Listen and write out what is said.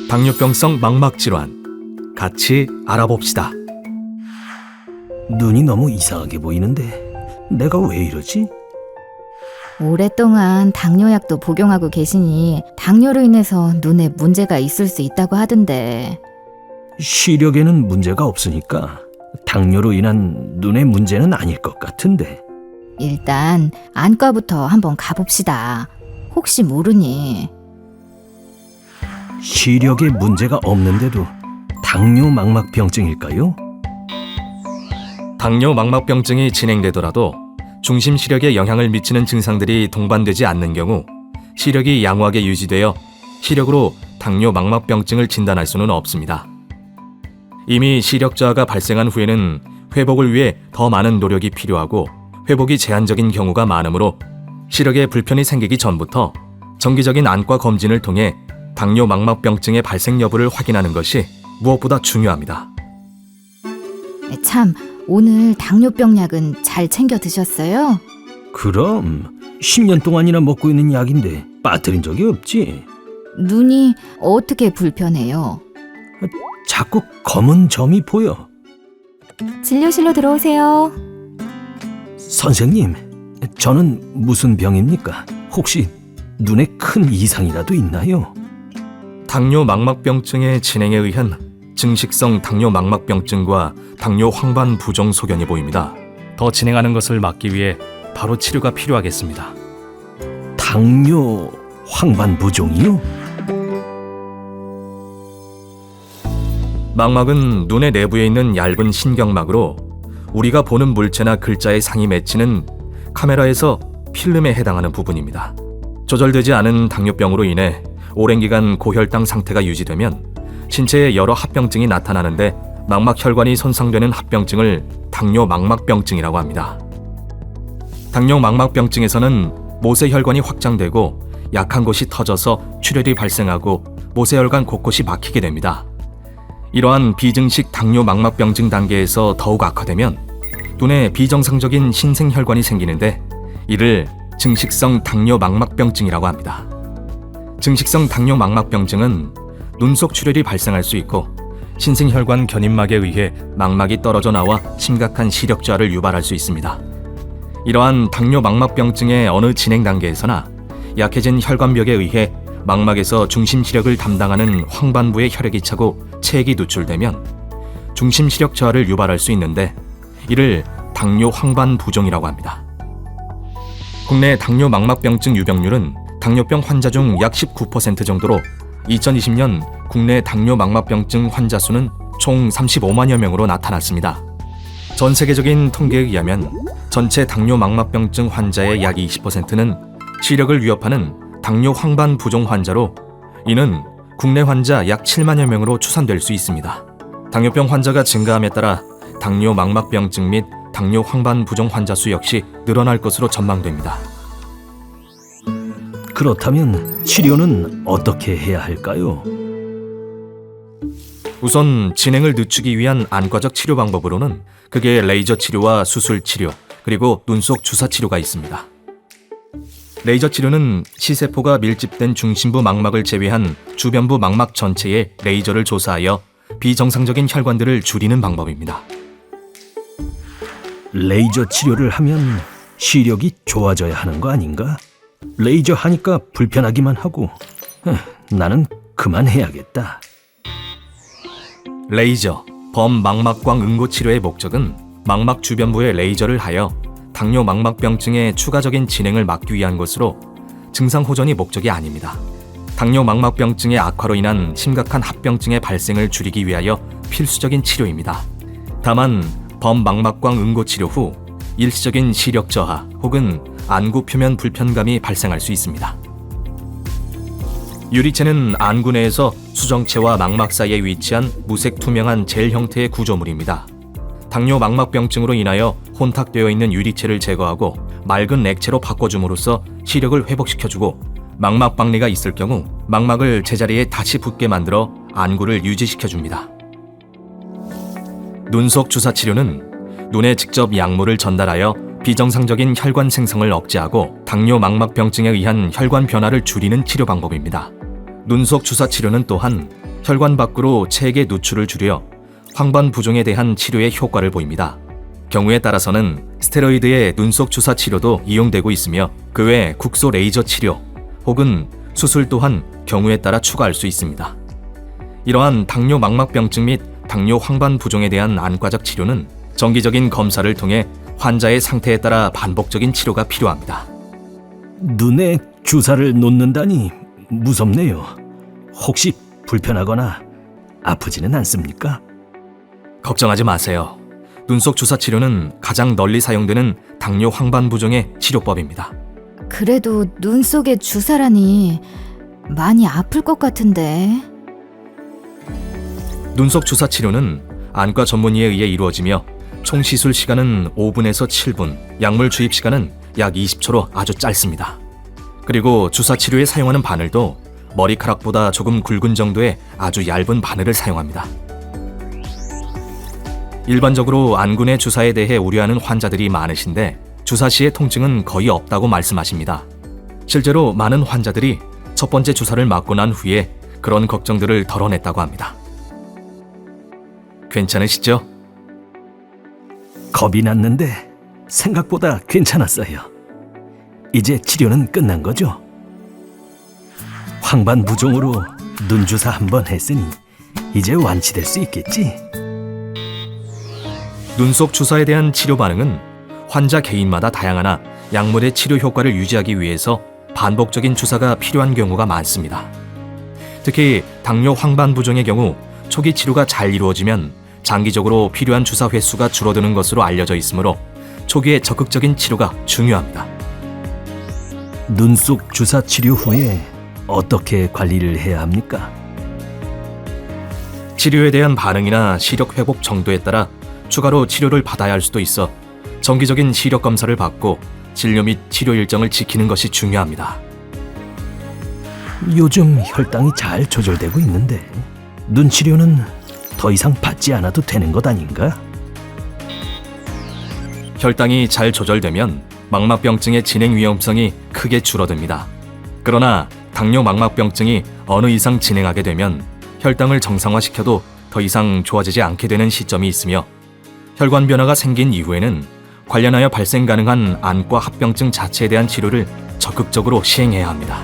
당뇨병성 망막질환, 같이 알아봅시다. 눈이 너무 이상하게 보이는데 내가 왜 이러지? 오랫동안 당뇨약도 복용하고 계시니 당뇨로 인해서 눈에 문제가 있을 수 있다고 하던데. 시력에는 문제가 없으니까 당뇨로 인한 눈의 문제는 아닐 것 같은데. 일단 안과부터 한번 가봅시다. 혹시 모르니. 시력에 문제가 없는데도 당뇨 망막병증일까요? 당뇨 망막병증이 진행되더라도 중심 시력에 영향을 미치는 증상들이 동반되지 않는 경우 시력이 양호하게 유지되어 시력으로 당뇨 망막병증을 진단할 수는 없습니다. 이미 시력 저하가 발생한 후에는 회복을 위해 더 많은 노력이 필요하고 회복이 제한적인 경우가 많으므로 시력에 불편이 생기기 전부터 정기적인 안과 검진을 통해 당뇨 망막병증의 발생 여부를 확인하는 것이 무엇보다 중요합니다. 참, 오늘 당뇨병 약은 잘 챙겨 드셨어요? 그럼 10년 동안이나 먹고 있는 약인데 빠뜨린 적이 없지. 눈이 어떻게 불편해요? 자꾸 검은 점이 보여. 진료실로 들어오세요. 선생님, 저는 무슨 병입니까? 혹시 눈에 큰 이상이라도 있나요? 당뇨 망막병증의 진행에 의한 증식성 당뇨 망막병증과 당뇨 황반 부종 소견이 보입니다. 더 진행하는 것을 막기 위해 바로 치료가 필요하겠습니다. 당뇨 황반 부종이요? 망막은 눈의 내부에 있는 얇은 신경막으로 우리가 보는 물체나 글자의 상이 맺히는 카메라에서 필름에 해당하는 부분입니다. 조절되지 않은 당뇨병으로 인해 오랜 기간 고혈당 상태가 유지되면 신체에 여러 합병증이 나타나는데 망막 혈관이 손상되는 합병증을 당뇨 망막병증이라고 합니다. 당뇨 망막병증에서는 모세혈관이 확장되고 약한 곳이 터져서 출혈이 발생하고 모세혈관 곳곳이 막히게 됩니다. 이러한 비증식 당뇨 망막병증 단계에서 더욱 악화되면 눈에 비정상적인 신생혈관이 생기는데 이를 증식성 당뇨 망막병증이라고 합니다. 증식성 당뇨 망막병증은 눈 속 출혈이 발생할 수 있고 신생혈관 견인막에 의해 망막이 떨어져 나와 심각한 시력 저하를 유발할 수 있습니다. 이러한 당뇨 망막병증의 어느 진행 단계에서나 약해진 혈관벽에 의해 망막에서 중심 시력을 담당하는 황반부의 혈액이 차고 체액이 누출되면 중심 시력 저하를 유발할 수 있는데 이를 당뇨 황반 부종이라고 합니다. 국내 당뇨 망막병증 유병률은 당뇨병 환자 중 약 19% 정도로 2020년 국내 당뇨 망막병증 환자 수는 총 35만여 명으로 나타났습니다. 전 세계적인 통계에 의하면 전체 당뇨 망막병증 환자의 약 20%는 시력을 위협하는 당뇨 황반 부종 환자로 이는 국내 환자 약 7만여 명으로 추산될 수 있습니다. 당뇨병 환자가 증가함에 따라 당뇨 망막병증 및 당뇨 황반 부종 환자 수 역시 늘어날 것으로 전망됩니다. 그렇다면 치료는 어떻게 해야 할까요? 우선 진행을 늦추기 위한 안과적 치료 방법으로는 극의 레이저 치료와 수술 치료, 그리고 눈속 주사 치료가 있습니다. 레이저 치료는 시세포가 밀집된 중심부 망막을 제외한 주변부 망막 전체에 레이저를 조사하여 비정상적인 혈관들을 줄이는 방법입니다. 레이저 치료를 하면 시력이 좋아져야 하는 거 아닌가? 레이저 하니까 불편하기만 하고 나는 그만해야겠다. 레이저, 범망막광 응고 치료의 목적은 망막 주변부에 레이저를 하여 당뇨 망막병증의 추가적인 진행을 막기 위한 것으로 증상 호전이 목적이 아닙니다. 당뇨 망막병증의 악화로 인한 심각한 합병증의 발생을 줄이기 위하여 필수적인 치료입니다. 다만 범망막광 응고 치료 후 일시적인 시력 저하 혹은 안구 표면 불편감이 발생할 수 있습니다. 유리체는 안구 내에서 수정체와 망막 사이에 위치한 무색 투명한 젤 형태의 구조물입니다. 당뇨 망막병증으로 인하여 혼탁되어 있는 유리체를 제거하고 맑은 액체로 바꿔줌으로써 시력을 회복시켜주고 망막 박리가 있을 경우 망막을 제자리에 다시 붙게 만들어 안구를 유지시켜줍니다. 눈속 주사 치료는 눈에 직접 약물을 전달하여 비정상적인 혈관 생성을 억제하고 당뇨 망막병증에 의한 혈관 변화를 줄이는 치료 방법입니다. 눈속 주사 치료는 또한 혈관 밖으로 체액의 누출을 줄여 황반 부종에 대한 치료에 효과를 보입니다. 경우에 따라서는 스테로이드의 눈속 주사 치료도 이용되고 있으며 그 외 국소 레이저 치료 혹은 수술 또한 경우에 따라 추가할 수 있습니다. 이러한 당뇨 망막병증 및 당뇨 황반 부종에 대한 안과적 치료는 정기적인 검사를 통해 환자의 상태에 따라 반복적인 치료가 필요합니다. 눈에 주사를 놓는다니 무섭네요. 혹시 불편하거나 아프지는 않습니까? 걱정하지 마세요. 눈속 주사 치료는 가장 널리 사용되는 당뇨 황반 부종의 치료법입니다. 그래도 눈 속에 주사라니 많이 아플 것 같은데. 눈속 주사 치료는 안과 전문의에 의해 이루어지며 총 시술 시간은 5분에서 7분, 약물 주입 시간은 약 20초로 아주 짧습니다. 그리고 주사 치료에 사용하는 바늘도 머리카락보다 조금 굵은 정도의 아주 얇은 바늘을 사용합니다. 일반적으로 안군의 주사에 대해 우려하는 환자들이 많으신데 주사 시의 통증은 거의 없다고 말씀하십니다. 실제로 많은 환자들이 첫 번째 주사를 맞고 난 후에 그런 걱정들을 덜어냈다고 합니다. 괜찮으시죠? 겁이 났는데 생각보다 괜찮았어요. 이제 치료는 끝난 거죠? 황반 부종으로 눈 주사 한 번 했으니 이제 완치될 수 있겠지? 눈속 주사에 대한 치료 반응은 환자 개인마다 다양하나 약물의 치료 효과를 유지하기 위해서 반복적인 주사가 필요한 경우가 많습니다. 특히 당뇨 황반 부종의 경우 초기 치료가 잘 이루어지면 장기적으로 필요한 주사 횟수가 줄어드는 것으로 알려져 있으므로 초기에 적극적인 치료가 중요합니다. 눈 속 주사 치료 후에 어떻게 관리를 해야 합니까? 치료에 대한 반응이나 시력 회복 정도에 따라 추가로 치료를 받아야 할 수도 있어 정기적인 시력 검사를 받고 진료 및 치료 일정을 지키는 것이 중요합니다. 요즘 혈당이 잘 조절되고 있는데 눈 치료는 더 이상 받지 않아도 되는 것 아닌가? 혈당이 잘 조절되면 망막병증의 진행 위험성이 크게 줄어듭니다. 그러나 당뇨 망막병증이 어느 이상 진행하게 되면 혈당을 정상화시켜도 더 이상 좋아지지 않게 되는 시점이 있으며 혈관 변화가 생긴 이후에는 관련하여 발생 가능한 안과 합병증 자체에 대한 치료를 적극적으로 시행해야 합니다.